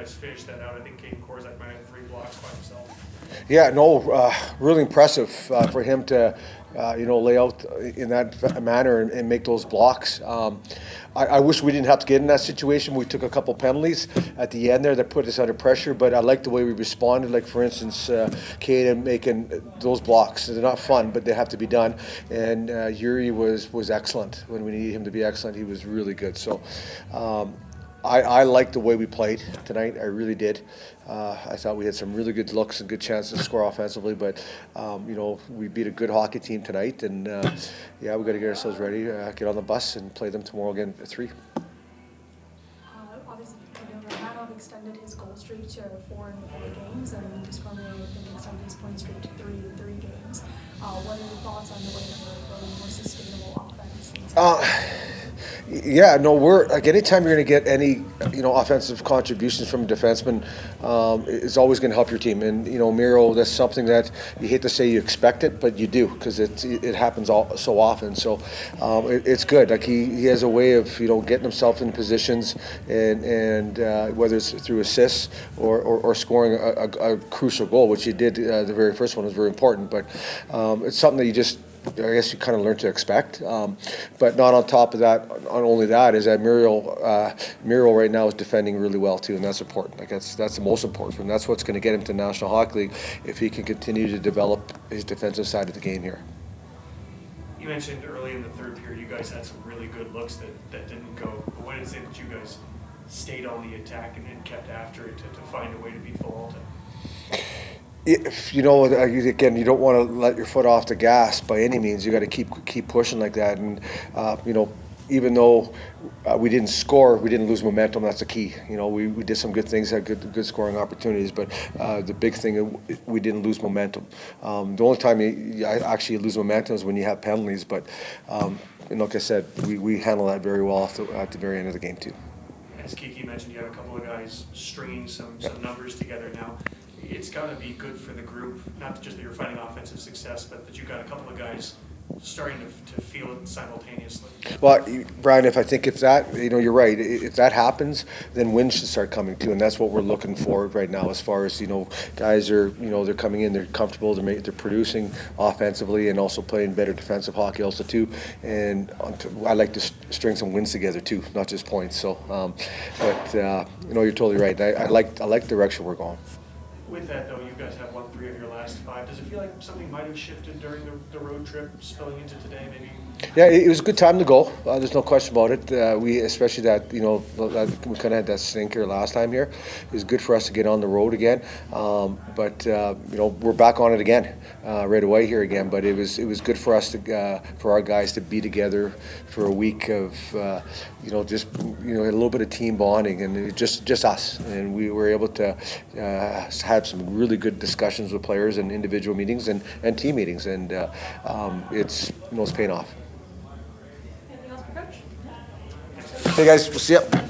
guys finished that out. I think Caden Korzak might have 3 blocks by himself. Yeah, no, really impressive for him to, lay out in that manner and make those blocks. I wish we didn't have to get in that situation. We took a couple penalties at the end there that put us under pressure, but I like the way we responded. Like, for instance, Caden making those blocks. They're not fun, but they have to be done. And Yuri was excellent. When we needed him to be excellent, he was really good. So I liked the way we played tonight. I really did. I thought we had some really good looks and good chances to score offensively, but we beat a good hockey team tonight, and we got to get ourselves ready, get on the bus, and play them tomorrow again at 3. Obviously, Romanov extended his goal streak to 4 in 4 games, and Discormier extended his point streak to 3 in 3 games. What are your thoughts on the way that we're building more sustainable offense? We're like, anytime you're going to get any offensive contributions from a defenseman, it's always going to help your team. And Miro, that's something that you hate to say you expect it, but you do, because it happens so often. So it's good. Like, he has a way of getting himself in positions, and whether it's through assists or scoring a crucial goal, which he did. The very first one was very important, but it's something that I guess you kind of learn to expect, but not on top of that. Not only that is that Miro right now is defending really well too, and that's important. Like, that's the most important for him. That's what's going to get him to the National Hockey League, if he can continue to develop his defensive side of the game here. You mentioned early in the third period you guys had some really good looks that didn't go. But what did it say that you guys stayed on the attack and kept after it to find a way to beat Fullerton? Again, you don't want to let your foot off the gas by any means. You got to keep pushing like that, and even though we didn't score, we didn't lose momentum. That's the key. We did some good things, had good scoring opportunities, but the big thing, we didn't lose momentum. The only time you actually lose momentum is when you have penalties, but like I said, we handle that very well at the very end of the game too. As Kiki mentioned, you have a couple of guys stringing some numbers together now. It's got to be good for the group, not just that you're finding offensive success, but that you've got a couple of guys starting to feel it simultaneously. Well, Brian, if that, you're right. If that happens, then wins should start coming too, and that's what we're looking for right now. As far as guys are, they're coming in, they're comfortable, they're producing offensively, and also playing better defensive hockey also too. And I like to string some wins together too, not just points. So, you're totally right. I like the direction we're going. With that, though, you guys have won 3 of your last 5. Does it feel like something might have shifted during the road trip, spilling into today, maybe? Yeah, it was a good time to go. There's no question about it. We, especially that, we kind of had that stinker last time here. It was good for us to get on the road again. But we're back on it again right away here again. But it was good for us for our guys to be together for a week of just a little bit of team bonding, and it just us. And we were able to have some really good discussions with players and individual meetings and team meetings, and it's paying off. Anything else for Coach? Hey guys, we'll see you.